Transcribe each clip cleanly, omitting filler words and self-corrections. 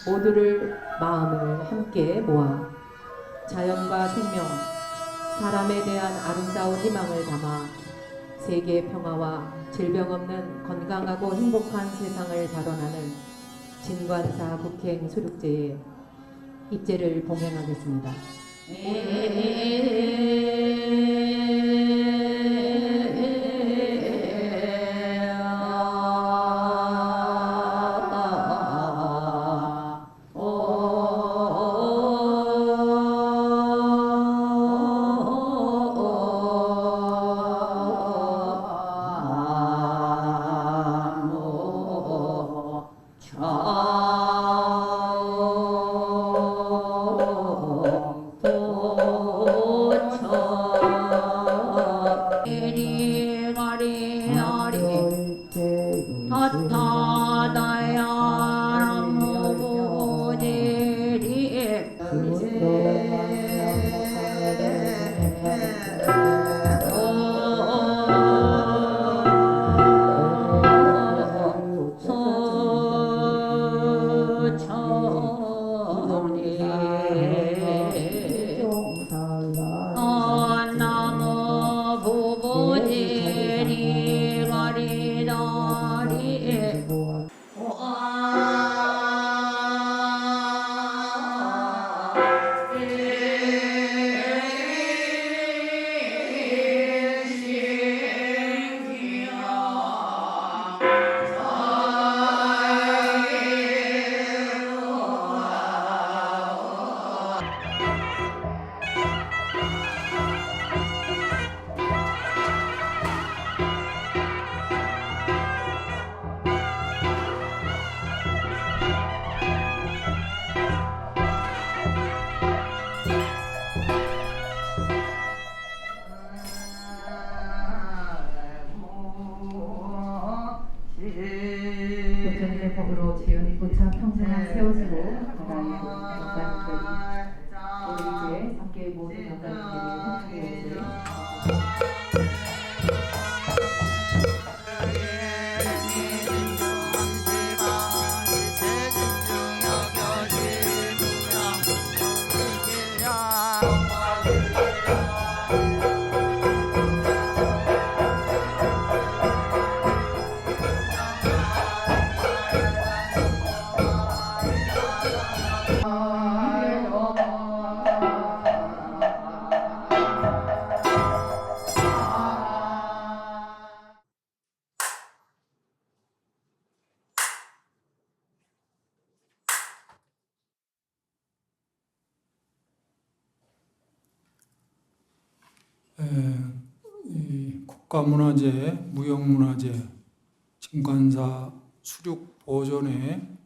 모두를 마음을 함께 모아 자연과 생명, 사람에 대한 아름다운 희망을 담아 세계 평화와 질병 없는 건강하고 행복한 세상을 발언하는 진관사 국행 수륙제에 입제를 봉행하겠습니다. 교천의 법으로 지연이 고차 평생을 세워주고 바다의 영광들이 우리 이제 함께 모든 영광들이 함께 이 국가문화재, 무형문화재, 진관사 수륙 보존에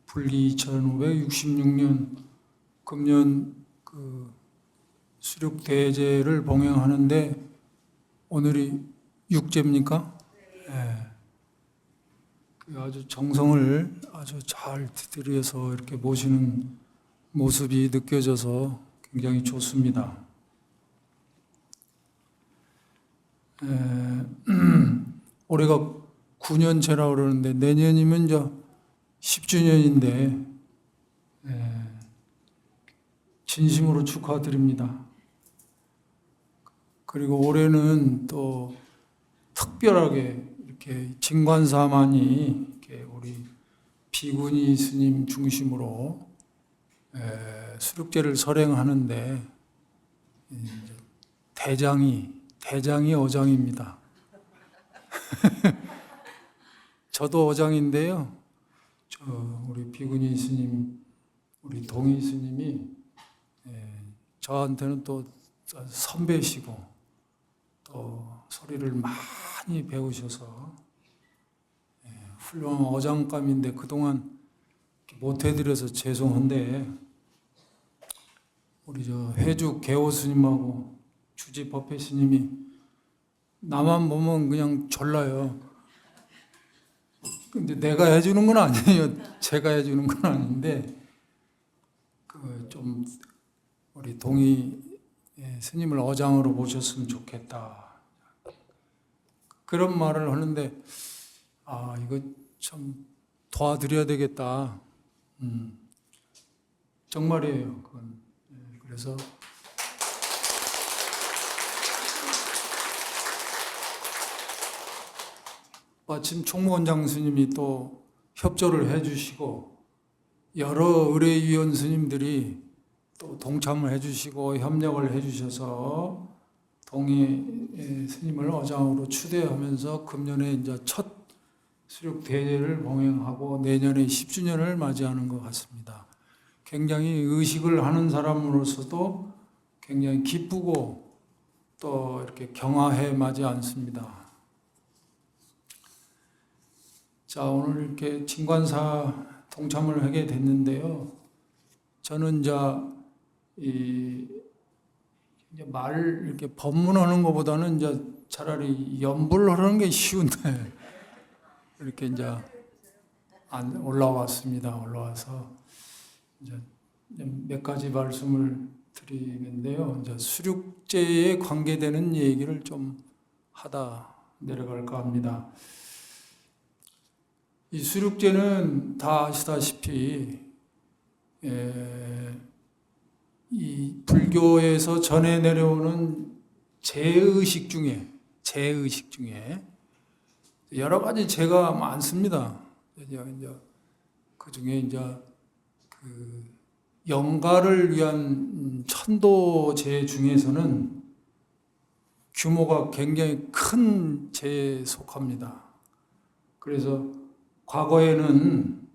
불기 2566년 금년 그 수륙 대제를 봉행하는데 오늘이 육제입니까? 네. 아주 정성을 아주 잘 들여서 이렇게 모시는 모습이 느껴져서 굉장히 좋습니다. 올해가 9년째라고 그러는데 내년이면 이제 10주년인데 진심으로 축하드립니다. 그리고 올해는 또 특별하게 이렇게 진관사만이 이렇게 우리 비구니 스님 중심으로 수륙제를 설행하는데 대장이 어장입니다. 저도 어장인데요. 우리 비구니 스님, 우리 동희 스님이 저한테는 또 선배시고 또 소리를 많이 배우셔서 훌륭한 어장감인데 그동안 못 해드려서 죄송한데 우리 저 회주 개호 스님하고 주지 법회 스님이 나만 보면 그냥 졸라요. 근데 내가 해주는 건 아니에요. 제가 해주는 건 아닌데 좀 우리 동희 스님을 어장으로 모셨으면 좋겠다. 그런 말을 하는데 이거 참 도와드려야 되겠다. 정말이에요. 그건. 그래서 마침 총무원장 스님이 또 협조를 해주시고 여러 의뢰위원 스님들이 또 동참을 해주시고 협력을 해주셔서 동해 스님을 어장으로 추대하면서 금년에 이제 첫 수륙 대회를 봉행하고 내년에 10주년을 맞이하는 것 같습니다. 굉장히 의식을 하는 사람으로서도 굉장히 기쁘고 또 이렇게 경화해 마지 않습니다. 자, 오늘 이렇게 진관사 동참을 하게 됐는데요. 저는 이제 말 이렇게 법문하는 것보다는 이제 차라리 연불하는 게 쉬운데 이렇게 이제 올라왔습니다. 올라와서 이제 몇 가지 말씀을 드리는데요. 이제 수륙제에 관계되는 얘기를 좀 하다 내려갈까 합니다. 이 수륙제는 다 아시다시피 이 불교에서 전해 내려오는 제의식 중에 여러 가지 제가 많습니다. 이제 그 중에 이제 그 영가를 위한 천도제 중에서는 규모가 굉장히 큰 제에 속합니다. 그래서 과거에는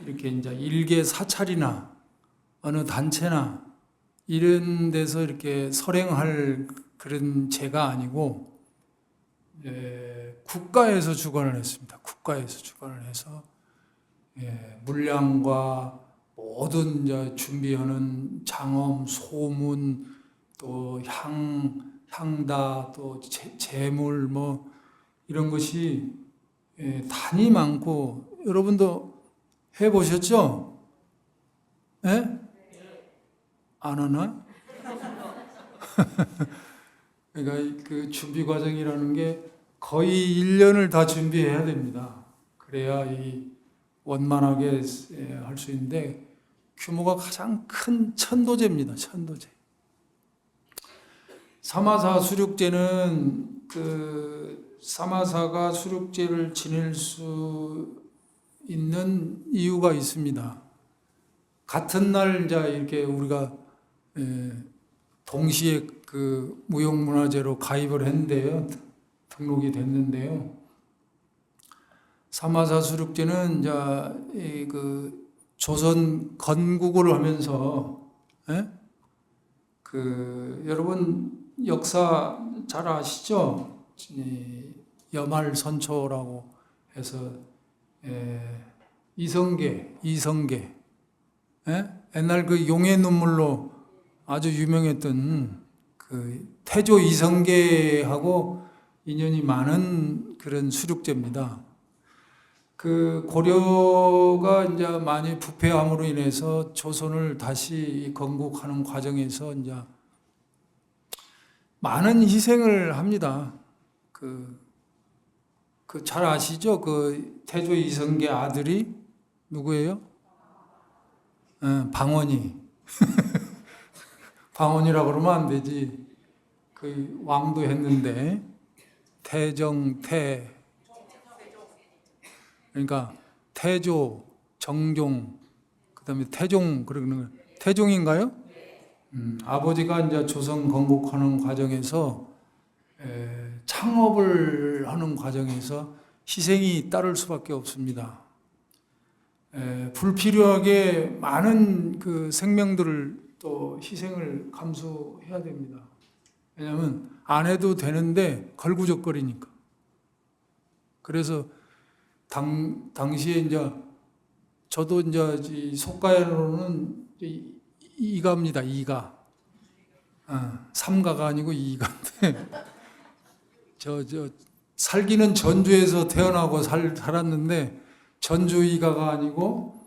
이렇게 이제 일개 사찰이나 어느 단체나 이런 데서 이렇게 설행할 그런 제가 아니고 국가에서 주관을 했습니다. 국가에서 주관을 해서 물량과 모든 이제 준비하는 장엄, 소문, 또 향다, 또 제물 뭐 이런 것이 단이 많고 여러분도 해보셨죠? 예? 안 하나? 그러니까 그 준비 과정이라는 게 거의 1년을 다 준비해야 됩니다. 그래야 이 원만하게 할 수 있는데 규모가 가장 큰 천도제입니다. 천도제. 사마사 수륙제는 그 사마사가 수륙제를 지낼 수 있는 이유가 있습니다. 같은 날 이제 이렇게 우리가 동시에 그 무형문화재로 가입을 했는데요. 등록이 됐는데요. 사마사 수륙제는 이제 그 조선 건국을 하면서 그 여러분 역사 잘 아시죠? 여말선초라고 해서 이성계 옛날 그 용의 눈물로 아주 유명했던 그 태조 이성계하고 인연이 많은 그런 수륙제입니다. 그 고려가 이제 많이 부패함으로 인해서 조선을 다시 건국하는 과정에서 이제 많은 희생을 합니다. 그 잘 아시죠? 그 태조 이성계 아들이 누구예요? 방언이. 방언이라고 그러면 안 되지. 그 왕도 했는데 태정태. 그러니까 태조, 정종, 그다음에 태종 그러는 거예요. 태종인가요? 아버지가 이제 조선 건국하는 과정에서 창업을 하는 과정에서 희생이 따를 수밖에 없습니다. 불필요하게 많은 그 생명들을 또 희생을 감수해야 됩니다. 왜냐하면 안 해도 되는데 걸구적거리니까. 그래서 당시에 이제 저도 이제 속가로는 이가입니다. 이가. 삼가가 아니고 이가인데 저 살기는 전주에서 태어나고 살았는데 전주 이가가 아니고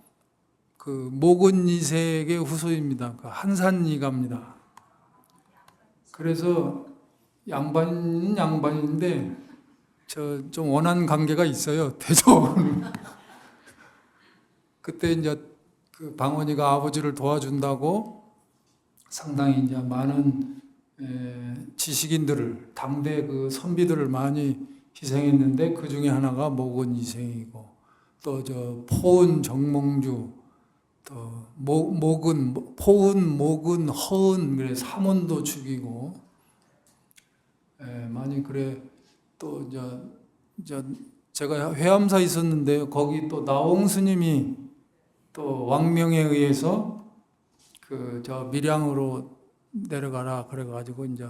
그 목은 이색의 후손입니다. 그 한산 이가입니다. 그래서 양반은 양반인데 저 좀 원한 관계가 있어요. 태조. 그때 이제 그 방언이가 아버지를 도와준다고 상당히 이제 많은 지식인들을 당대 그 선비들을 많이 희생했는데 그 중에 하나가 모근 희생이고 또 저 포은 정몽주 또 포은 모근 허은 그래 삼원도 죽이고 많이 그래 또 이제 제가 회암사에 있었는데 거기 또 나홍 스님이 또 왕명에 의해서 그 저 밀양으로 내려가라 그래가지고 이제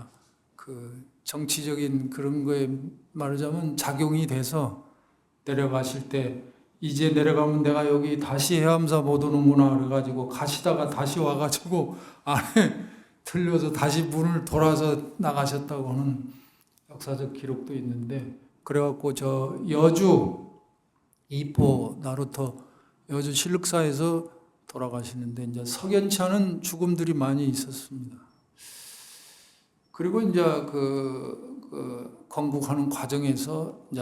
그 정치적인 그런 거에 말하자면 작용이 돼서 내려가실 때 이제 내려가면 내가 여기 다시 해암사 못 오는구나 그래가지고 가시다가 다시 와가지고 안에 틀려서 다시 문을 돌아서 나가셨다고 하는 역사적 기록도 있는데 그래갖고 저 여주 이포 나루터 여주 실륵사에서 돌아가시는데 이제 석연치 않은 죽음들이 많이 있었습니다. 그리고 이제 그 건국하는 과정에서 이제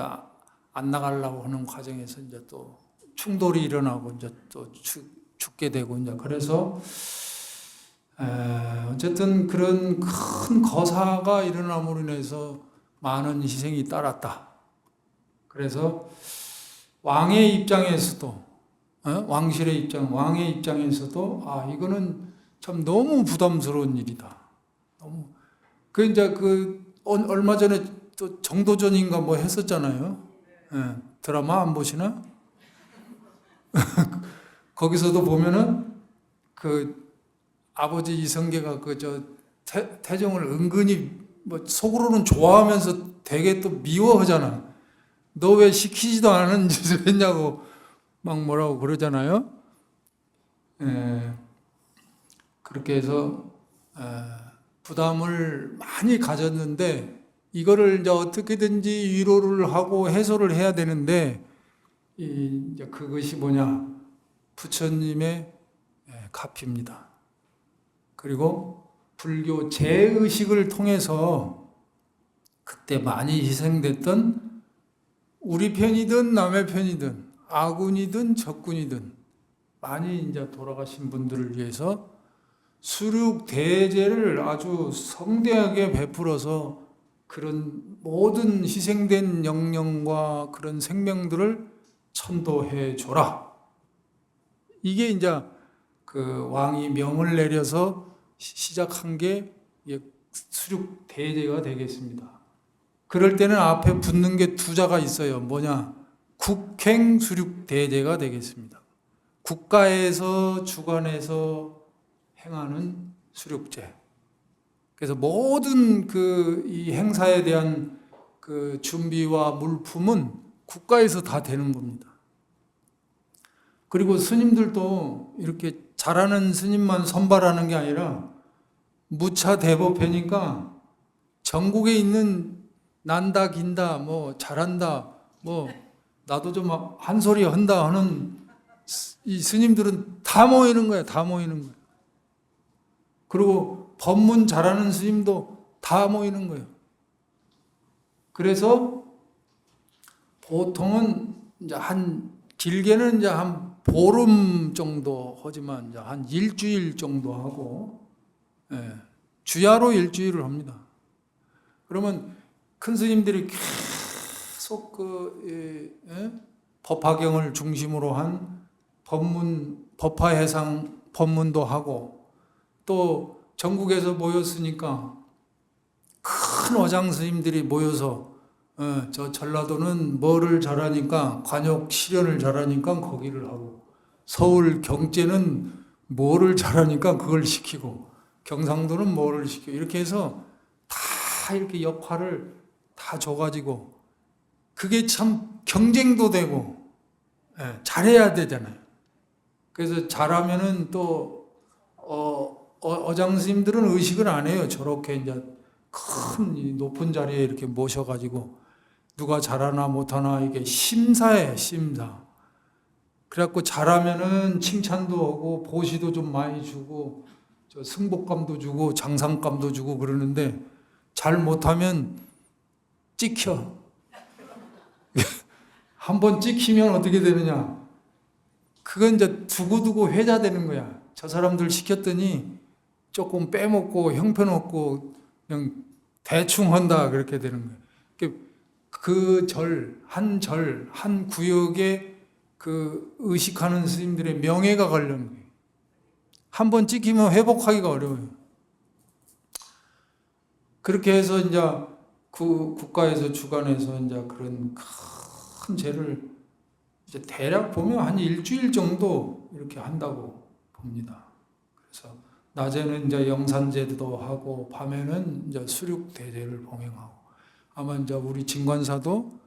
안 나가려고 하는 과정에서 이제 또 충돌이 일어나고 이제 또 죽게 되고 이제 그래서 어쨌든 그런 큰 거사가 일어남으로 인해서 많은 희생이 따랐다. 그래서 왕의 입장에서도 왕실의 왕의 입장에서도 이거는 참 너무 부담스러운 일이다. 너무 그 이제 얼마 전에 또 정도전인가 뭐 했었잖아요. 드라마 안 보시나? 거기서도 보면은 그 아버지 이성계가 태종을 은근히 뭐 속으로는 좋아하면서 되게 또 미워하잖아. 너 왜 시키지도 않은 짓을 했냐고 막 뭐라고 그러잖아요. 그렇게 해서 부담을 많이 가졌는데 이거를 이제 어떻게든지 위로를 하고 해소를 해야 되는데 이제 그것이 뭐냐 부처님의 가피입니다. 그리고 불교 재의식을 통해서 그때 많이 희생됐던 우리 편이든 남의 편이든 아군이든 적군이든 많이 이제 돌아가신 분들을 위해서 수륙 대제를 아주 성대하게 베풀어서 그런 모든 희생된 영령과 그런 생명들을 천도해 줘라. 이게 이제 그 왕이 명을 내려서 시작한 게 수륙 대제가 되겠습니다. 그럴 때는 앞에 붙는 게 두 자가 있어요. 뭐냐? 국행 수륙 대제가 되겠습니다. 국가에서 주관해서 행하는 수륙제. 그래서 모든 이 행사에 대한 그 준비와 물품은 국가에서 다 되는 겁니다. 그리고 스님들도 이렇게 잘하는 스님만 선발하는 게 아니라 무차 대법회니까 전국에 있는 난다 긴다 뭐 잘한다 뭐 나도 좀 한 소리 한다 하는 이 스님들은 다 모이는 거예요. 다 모이는 거예요. 그리고 법문 잘하는 스님도 다 모이는 거예요. 그래서 보통은 이제 길게는 이제 한 보름 정도 하지만 이제 한 일주일 정도 하고 주야로 일주일을 합니다. 그러면 큰 스님들이 계속 법화경을 중심으로 한 법화해상 법문도 하고 또 전국에서 모였으니까 큰 어장 스님들이 모여서 저 전라도는 뭐를 잘하니까 관역 실현을 잘하니까 거기를 하고 서울 경제는 뭐를 잘하니까 그걸 시키고 경상도는 뭐를 시키고 이렇게 해서 다 이렇게 역할을 다 줘가지고 그게 참 경쟁도 되고 잘해야 되잖아요. 그래서 잘하면은 또 어장 스님들은 의식을 안 해요. 저렇게 이제 큰 높은 자리에 이렇게 모셔가지고 누가 잘하나 못하나 이게 심사해 심사. 그래갖고 잘하면은 칭찬도 하고 보시도 좀 많이 주고 저 승복감도 주고 장상감도 주고 그러는데 잘 못하면 찍혀. 한번 찍히면 어떻게 되느냐? 그건 이제 두고두고 회자되는 거야. 저 사람들 시켰더니 조금 빼먹고 형편없고 그냥 대충 한다 그렇게 되는 거예요. 그 한 구역에 그 의식하는 스님들의 명예가 걸리는 거예요. 한번 찍히면 회복하기가 어려워요. 그렇게 해서 이제 그 국가에서 주관해서 이제 그런 큰 죄를 이제 대략 보면 한 일주일 정도 이렇게 한다고 봅니다. 그래서 낮에는 이제 영산제도 하고 밤에는 이제 수륙대제를 봉행하고 아마 이제 우리 진관사도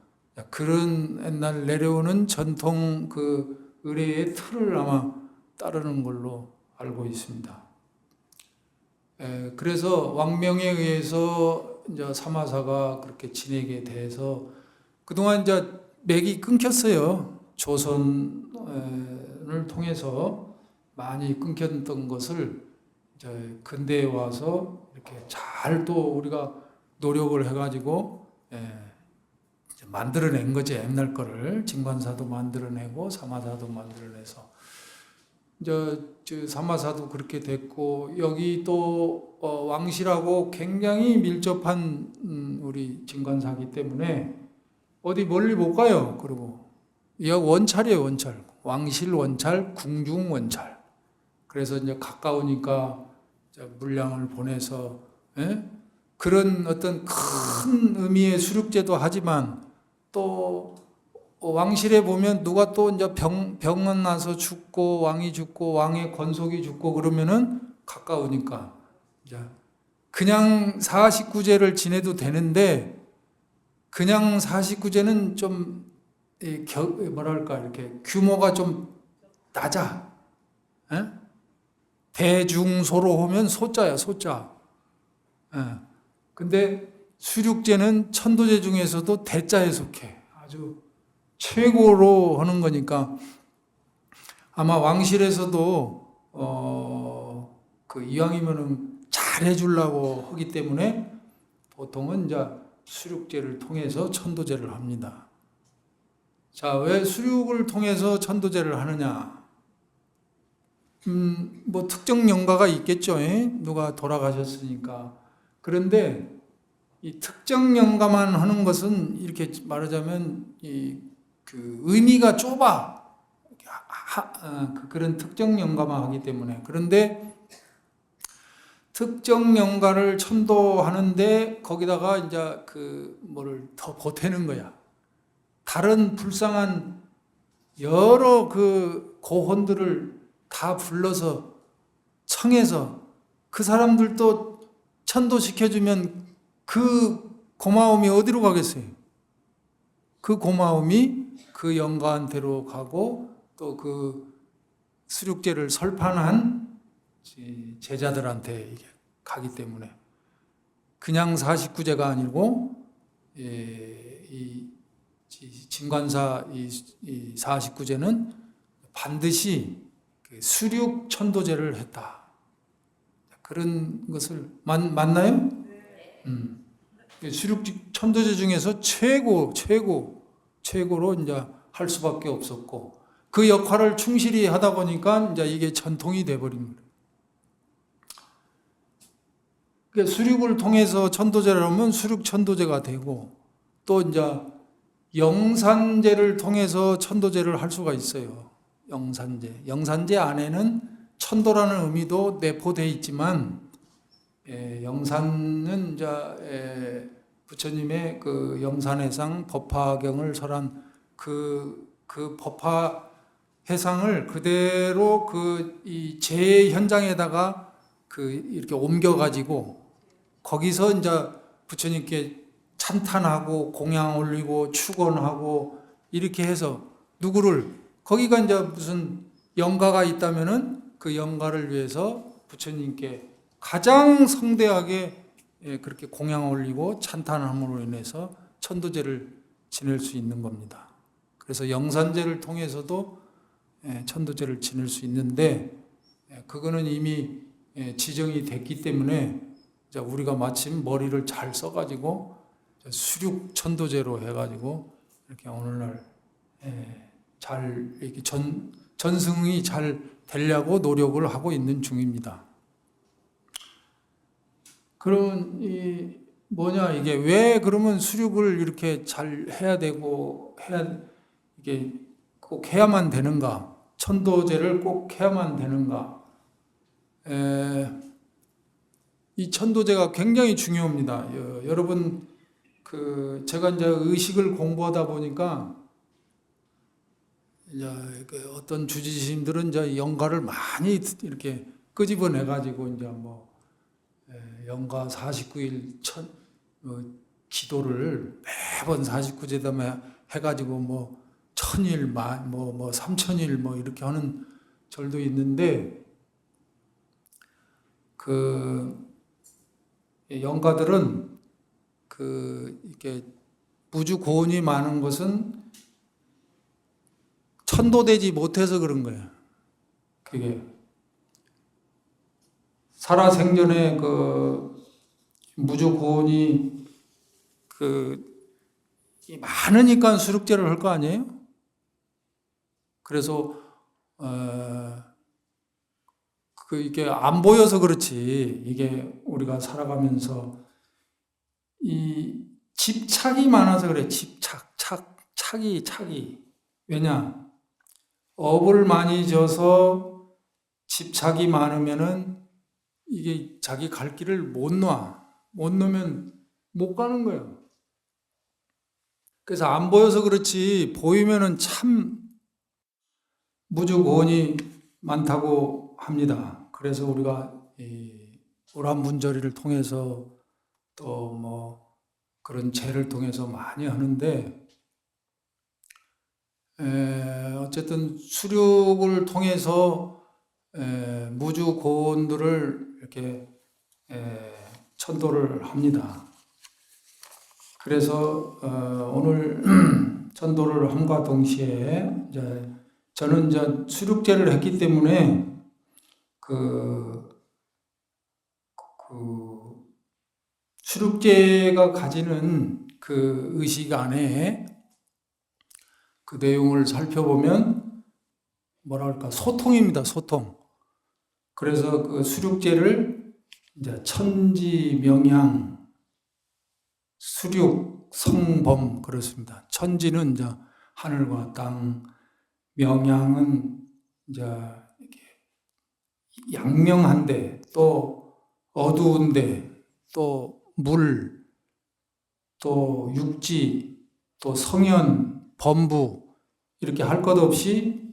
그런 옛날 내려오는 전통 그 의례의 틀을 아마 따르는 걸로 알고 있습니다. 그래서 왕명에 의해서 이제 사마사가 그렇게 지내게 돼서 그동안 이제 맥이 끊겼어요. 조선을 통해서 많이 끊겼던 것을 이제 근대에 와서 이렇게 잘 또 우리가 노력을 해가지고 이제 만들어낸 거지. 옛날 거를 진관사도 만들어내고 사마사도 만들어내서 이제 사마사도 그렇게 됐고 여기 또 왕실하고 굉장히 밀접한 우리 진관사기 때문에 어디 멀리 못 가요. 그리고 여기 원찰이에요. 원찰. 왕실 원찰, 궁중 원찰. 그래서 이제 가까우니까 물량을 보내서 그런 어떤 큰 의미의 수륙제도 하지만 또 왕실에 보면 누가 또 이제 병은 나서 죽고 왕이 죽고 왕의 권속이 죽고 그러면은 가까우니까 이제 그냥 49제를 지내도 되는데 그냥 49제는 좀 뭐랄까 이렇게 규모가 좀 낮아. 대중소로 하면 소자야 소자. 근데 수륙제는 천도제 중에서도 대자에 속해. 아주 최고로 하는 거니까 아마 왕실에서도 그 이왕이면은 잘 해주려고 하기 때문에 보통은 이제 수륙제를 통해서 천도제를 합니다. 자, 왜 수륙을 통해서 천도제를 하느냐? 뭐 특정 영가가 있겠죠. 누가 돌아가셨으니까. 그런데 이 특정 영가만 하는 것은 이렇게 말하자면 그 의미가 좁아. 그런 특정 영가만 하기 때문에. 그런데 특정 영가를 천도하는데 거기다가 이제 그 뭐를 더 보태는 거야. 다른 불쌍한 여러 그 고혼들을 다 불러서 청해서 그 사람들도 천도시켜주면 그 고마움이 어디로 가겠어요? 그 고마움이 그 영가한테로 가고 또 그 수륙제를 설판한 제자들한테 이게 가기 때문에 그냥 49제가 아니고 이 진관사 이 49제는 반드시 수륙 천도제를 했다. 그런 것을 맞나요? 수륙 천도제 중에서 최고로 이제 할 수밖에 없었고 그 역할을 충실히 하다 보니까 이제 이게 전통이 돼 버린 거예요. 그러니까 수륙을 통해서 천도제를 하면 수륙 천도제가 되고 또 이제 영산제를 통해서 천도제를 할 수가 있어요. 영산제 안에는 천도라는 의미도 내포되어 있지만 영산은 이제 부처님의 그 영산해상 법화경을 설한 그 법화 해상을 그대로 이 제 현장에다가 이렇게 옮겨가지고 거기서 이제 부처님께 찬탄하고 공양 올리고 축원하고 이렇게 해서 누구를 거기가 이제 무슨 영가가 있다면은 그 영가를 위해서 부처님께 가장 성대하게 그렇게 공양 올리고 찬탄함으로 인해서 천도제를 지낼 수 있는 겁니다. 그래서 영산제를 통해서도 천도제를 지낼 수 있는데 그거는 이미 지정이 됐기 때문에 우리가 마침 머리를 잘 써가지고 수륙 천도제로 해가지고 이렇게 오늘날 잘 이렇게 전승이 잘 되려고 노력을 하고 있는 중입니다. 그러면 이게 왜 그러면 수륙을 이렇게 잘 해야 되고 이게 꼭 해야만 되는가? 천도제를 꼭 해야만 되는가? 이 천도제가 굉장히 중요합니다. 여러분 제가 이제 의식을 공부하다 보니까 이제 어떤 주지스님들은 이제 영가를 많이 이렇게 끄집어내 가지고 이제 영가 49일 기도를 매번 49제담에 해가지고 1000일, 3000일 이렇게 하는 절도 있는데 영가들은 이렇게 무주 고운이 많은 것은 천도되지 못해서 그런 거예요. 그게 살아생전에 무주 고운이 많으니까 수륙제를 할 거 아니에요? 그래서 이게 안 보여서 그렇지. 이게 우리가 살아가면서 이 집착이 많아서 그래. 착이. 왜냐? 업을 많이 져서 집착이 많으면은 이게 자기 갈 길을 못 놓으면 못 가는 거예요. 그래서 안 보여서 그렇지, 보이면은 참 무주고원이 많다고 합니다. 그래서 우리가 이 오람분절이를 통해서 또 그런 제를 통해서 많이 하는데, 어쨌든 수륙을 통해서 무주고원들을 이렇게 천도를 합니다. 그래서 오늘 천도를 함과 동시에 저는 이제 수륙제를 했기 때문에 수륙제가 가지는 그 의식 안에 그 내용을 살펴보면 소통입니다. 소통. 그래서 그 수륙제를 이제 천지명양, 수륙, 성범 그렇습니다. 천지는 이제 하늘과 땅, 명양은 이제 이렇게 양명한데, 또 어두운데, 또 물, 또 육지, 또 성현, 범부 이렇게 할 것 없이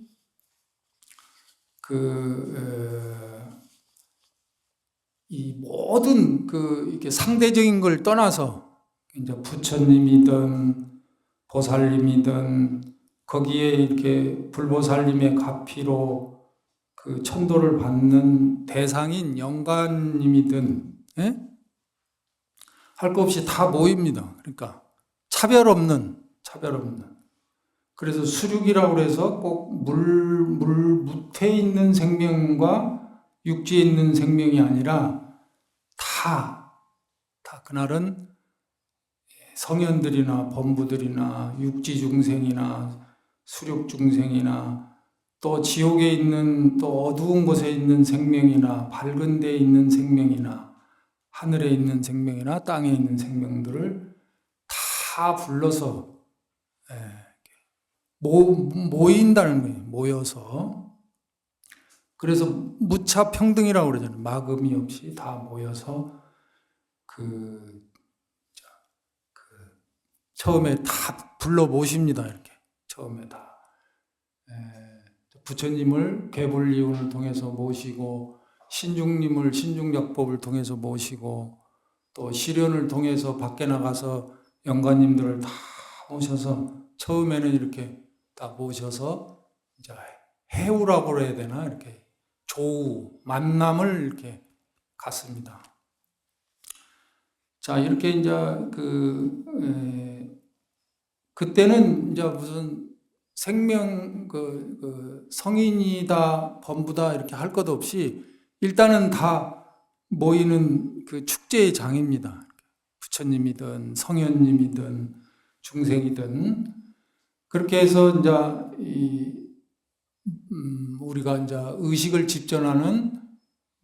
이 모든 이렇게 상대적인 걸 떠나서 이제 부처님이든 보살님이든 거기에 이렇게 불보살님의 가피로 그 천도를 받는 대상인 영가님이든 할 것 없이 다 모입니다. 그러니까 차별 없는. 그래서 수륙이라고 해서 꼭 무태 있는 생명과 육지에 있는 생명이 아니라 다 그날은 성현들이나 범부들이나 육지 중생이나 수륙 중생이나 또 지옥에 있는 또 어두운 곳에 있는 생명이나 밝은 데에 있는 생명이나 하늘에 있는 생명이나 땅에 있는 생명들을 다 불러서 모인다는 거예요. 모여서. 그래서 무차평등이라고 그러잖아요. 막음이 없이 다 모여서 처음에 다 불러 모십니다. 이렇게 처음에 다 부처님을 괴불이운을 통해서 모시고, 신중님을 신중작법을 통해서 모시고, 또 시련을 통해서 밖에 나가서 영가님들을 다 모셔서 처음에는 이렇게 다 모셔서 이제 해우라고 해야 되나, 이렇게 조우 만남을 이렇게 갖습니다. 자, 이렇게 이제 그때는 이제 무슨 생명 성인이다 범부다 이렇게 할 것 없이 일단은 다 모이는 그 축제의 장입니다. 부처님이든 성현님이든 중생이든 그렇게 해서 이제 우리가 이제 의식을 집전하는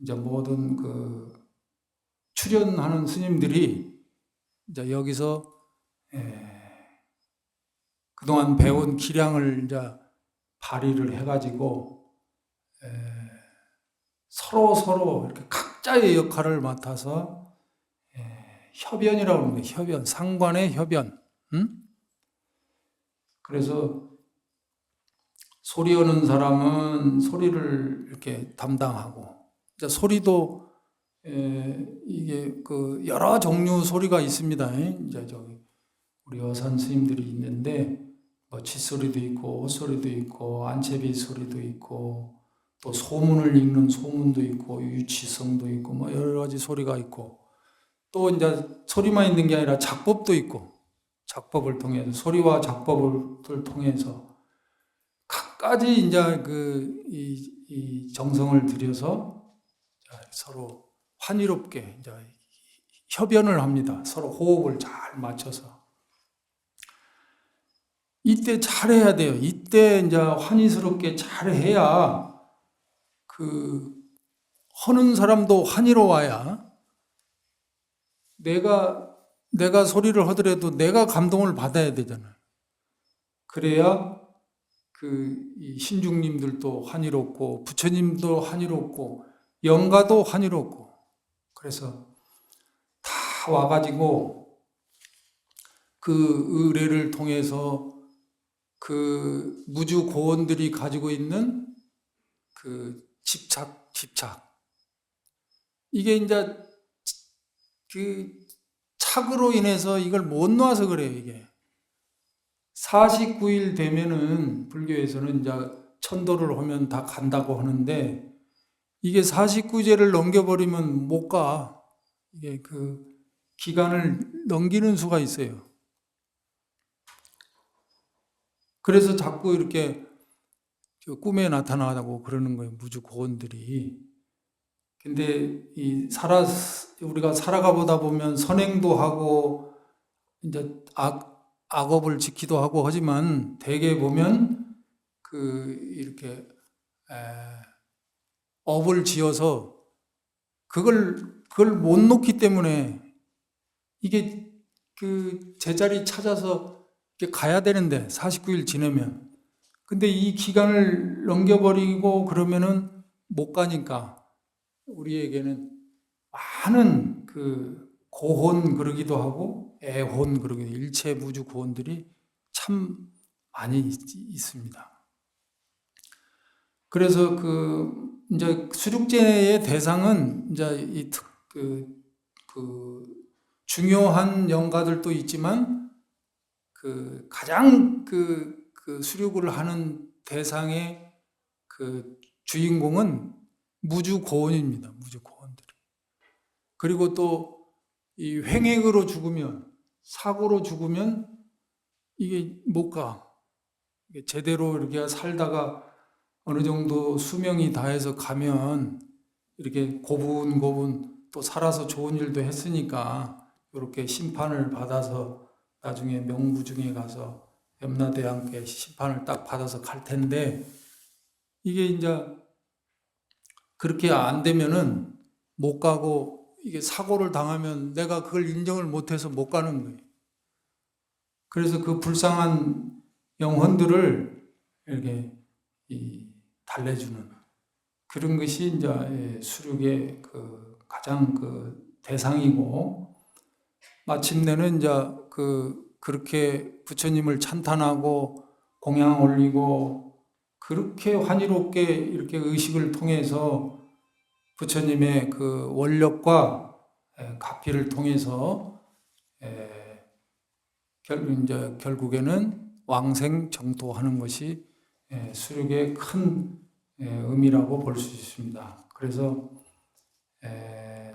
이제 모든 그 출연하는 스님들이 이제 여기서 그동안 배운 기량을 이제 발휘를 해가지고 서로 이렇게 각자의 역할을 맡아서 협연이라고 합니다. 협연, 상관의 협연. 그래서 소리 하는 사람은 소리를 이렇게 담당하고, 이제 소리도 이게 그 여러 종류 소리가 있습니다. 이제 저기 우리 어산 스님들이 있는데 뭐 칫소리도 있고 옷소리도 있고 안채비 소리도 있고 또 소문을 읽는 소문도 있고 유치성도 있고 뭐 여러 가지 소리가 있고, 또 이제 소리만 있는 게 아니라 작법도 있고, 작법을 통해서 소리와 작법을 통해서 각가지 이제 이 정성을 들여서 서로 환희롭게 이제 협연을 합니다. 서로 호흡을 잘 맞춰서. 이때 잘해야 돼요. 이때 이제 환희스럽게 잘해야 그 하는 사람도 환희로워야, 내가 소리를 하더라도 내가 감동을 받아야 되잖아요. 그래야 이 신중님들도 환희롭고 부처님도 환희롭고 영가도 환희롭고, 그래서 다 와가지고 그 의례를 통해서 그 무주 고원들이 가지고 있는 그 집착 이게 이제 그 착으로 인해서 이걸 못 놔서 그래요. 이게 49일 되면은 불교에서는 이제 천도를 하면 다 간다고 하는데, 이게 49제를 넘겨버리면 못 가. 이게 그 기간을 넘기는 수가 있어요. 그래서 자꾸 이렇게 꿈에 나타나다고 그러는 거예요, 무주 고원들이. 근데 우리가 살아가 보다 보면 선행도 하고 이제 악업을 지키도 하고 하지만 대개 보면 이렇게 업을 지어서 그걸 못 놓기 때문에 이게 그 제자리 찾아서 이렇게 가야 되는데 49일 지내면, 근데 이 기간을 넘겨버리고 그러면은 못 가니까 우리에게는 많은 그 고혼 그러기도 하고 애혼 그러기도, 일체 무주 고혼들이 참 많이 있습니다. 그래서 이제 수륙제의 대상은 이제 중요한 영가들도 있지만 가장 수륙을 하는 대상의 주인공은 무주 고원입니다. 무주 고원들이. 그리고 또 이 횡행으로 죽으면, 사고로 죽으면 이게 못 가. 제대로 이렇게 살다가 어느 정도 수명이 다해서 가면 이렇게 고분고분 또 살아서 좋은 일도 했으니까 이렇게 심판을 받아서 나중에 명부중에 가서 염라대왕께 심판을 딱 받아서 갈 텐데, 이게 이제 그렇게 안 되면은 못 가고, 이게 사고를 당하면 내가 그걸 인정을 못해서 못 가는 거예요. 그래서 그 불쌍한 영혼들을 이렇게 달래주는 그런 것이 이제 수륙의 가장 대상이고, 마침내는 이제 그렇게 부처님을 찬탄하고 공양 올리고 그렇게 환희롭게 이렇게 의식을 통해서 부처님의 그 원력과 가피를 통해서 결국에는 왕생 정토하는 것이 수륙의 큰 의미라고 볼 수 있습니다. 그래서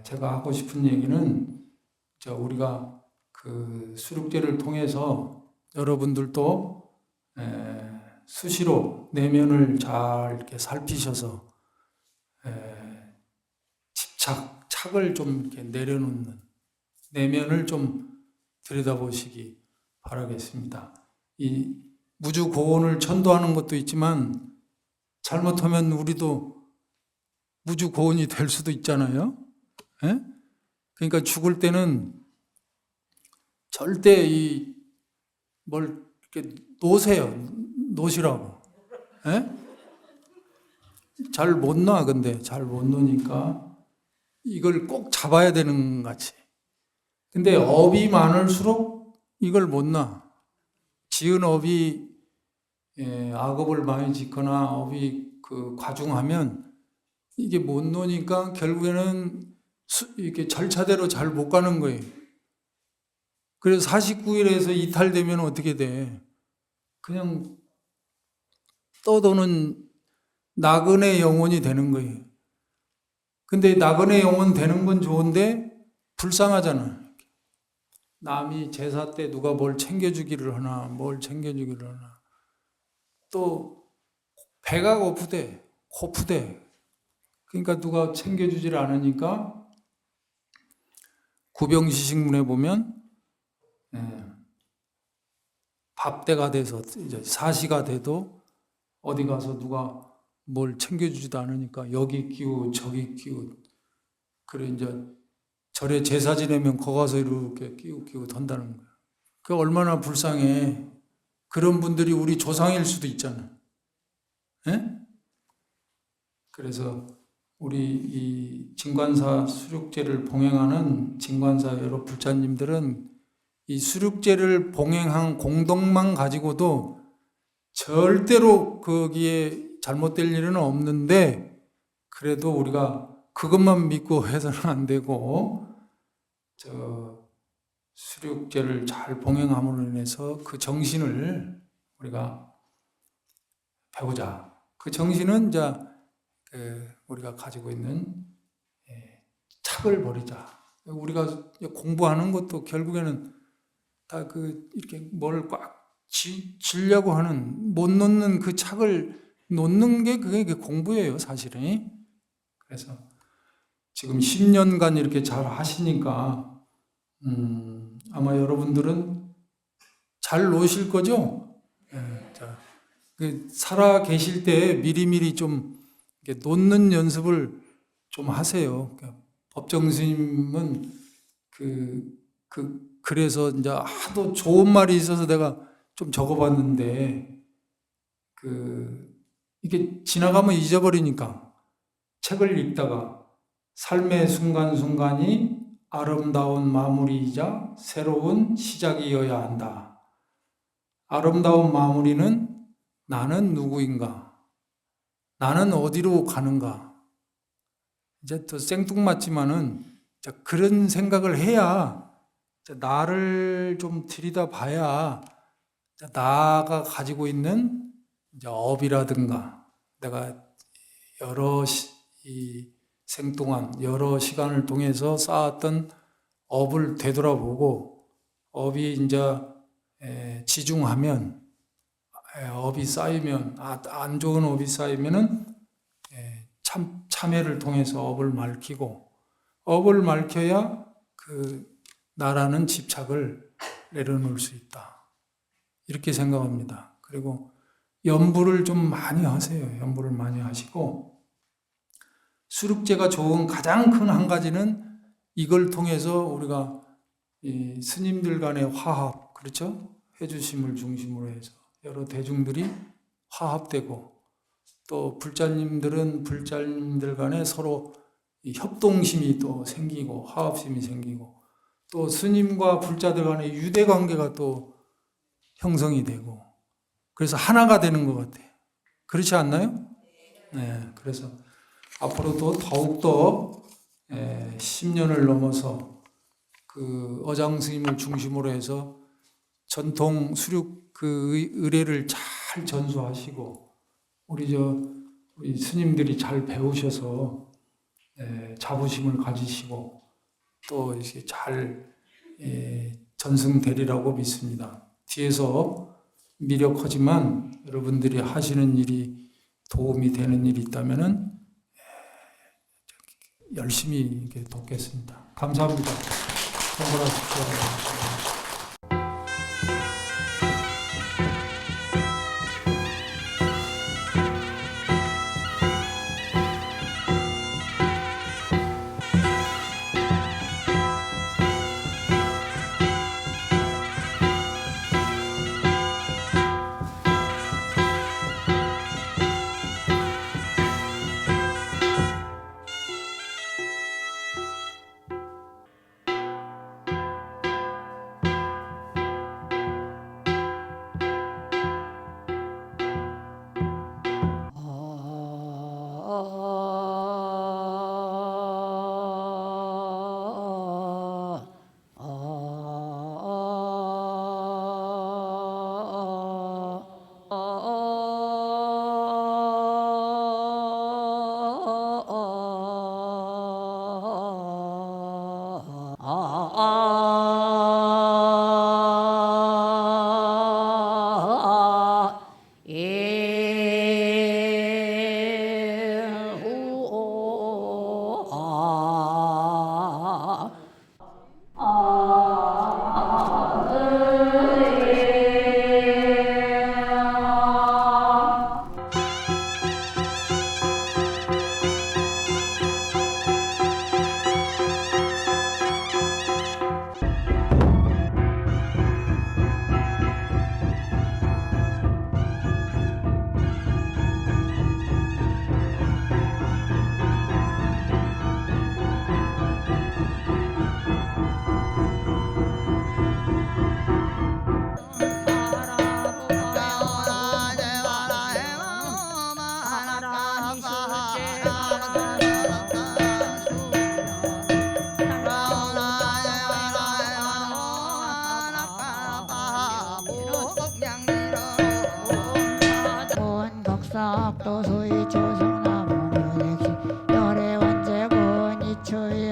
제가 하고 싶은 얘기는, 우리가 그 수륙제를 통해서 여러분들도 수시로 내면을 잘 이렇게 살피셔서 착을 좀 이렇게 내려놓는, 내면을 좀 들여다보시기 바라겠습니다. 이 무주 고원을 천도하는 것도 있지만 잘못하면 우리도 무주 고원이 될 수도 있잖아요. 예? 그러니까 죽을 때는 절대 뭘 이렇게 놓으시라고. 예? 잘 못 놔, 근데 잘 못 놓으니까 이걸 꼭 잡아야 되는 같이. 근데 업이 많을수록 이걸 못 놔. 지은 업이 악업을 많이 짓거나 업이 과중하면 이게 못 놓으니까 결국에는 이렇게 절차대로 잘 못 가는 거예요. 그래서 49일에서 이탈되면 어떻게 돼? 그냥 떠도는 나그네 영혼이 되는 거예요. 근데 나그네 영혼 되는 건 좋은데 불쌍하잖아. 남이 제사 때 누가 뭘 챙겨주기를 하나, 뭘 챙겨주기를 하나. 또 배가 고프대. 그러니까 누가 챙겨주질 않으니까 구병시식문에 보면 밥때가 돼서 이제 사시가 돼도 어디 가서 누가 뭘 챙겨주지도 않으니까 여기 끼고 저기 끼고 그래 이제 절에 제사 지내면 거 가서 이렇게 끼고 던다는 거야. 그 얼마나 불쌍해. 그런 분들이 우리 조상일 수도 있잖아. 예? 그래서 우리 이 진관사 수륙제를 봉행하는 진관사 여러 불자님들은 이 수륙제를 봉행한 공덕만 가지고도 절대로 거기에 잘못될 일은 없는데 그래도 우리가 그것만 믿고 해서는 안 되고 수륙제를 잘 봉행함으로 인해서 그 정신을 우리가 배우자. 그 정신은 이제 우리가 가지고 있는 착을 버리자. 우리가 공부하는 것도 결국에는 다 이렇게 뭘 꽉 쥐려고 하는 못 놓는 그 착을 놓는 게 그게 공부예요, 사실은. 그래서 지금 10년간 이렇게 잘 하시니까 아마 여러분들은 잘 노실 거죠? 살아 계실 때 미리미리 좀 이렇게 놓는 연습을 좀 하세요. 법정 스님은 그래서 이제 하도 좋은 말이 있어서 내가 좀 적어봤는데 이게 지나가면 잊어버리니까 책을 읽다가 삶의 순간순간이 아름다운 마무리이자 새로운 시작이어야 한다. 아름다운 마무리는 나는 누구인가? 나는 어디로 가는가? 이제 더 생뚱맞지만은 그런 생각을 해야 나를 좀 들여다봐야 나가 가지고 있는 업이라든가 내가 여러 생동안 여러 시간을 통해서 쌓았던 업을 되돌아보고 업이 이제 지중하면 업이 쌓이면 안 좋은 업이 쌓이면은 참회를 통해서 업을 밝히고 업을 밝혀야 나라는 집착을 내려놓을 수 있다. 이렇게 생각합니다. 그리고 연부를 좀 많이 하세요. 연부를 많이 하시고 수륙제가 좋은 가장 큰 한 가지는 이걸 통해서 우리가 이 스님들 간의 화합, 그렇죠? 해주심을 중심으로 해서 여러 대중들이 화합되고 또 불자님들은 불자님들 간에 서로 이 협동심이 또 생기고 화합심이 생기고 또 스님과 불자들 간의 유대 관계가 또 형성이 되고 그래서 하나가 되는 것 같아요. 그렇지 않나요? 네, 그래서 앞으로도 더욱더 10년을 넘어서 그 어장 스님을 중심으로 해서 전통 수륙 의례를 잘 전수하시고 우리 스님들이 잘 배우셔서 자부심을 가지시고 또 이렇게 잘 전승되리라고 믿습니다. 뒤에서 미력하지만 여러분들이 하시는 일이 도움이 되는 일이 있다면은 열심히 이렇게 돕겠습니다. 감사합니다. 성불하십시오.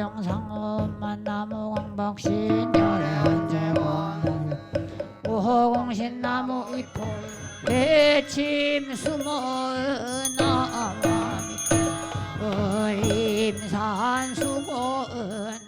명상엄만 나무 광박신 열애 한재공 오호공신 나무 이포 대침 수모은 어마미 임산 수고은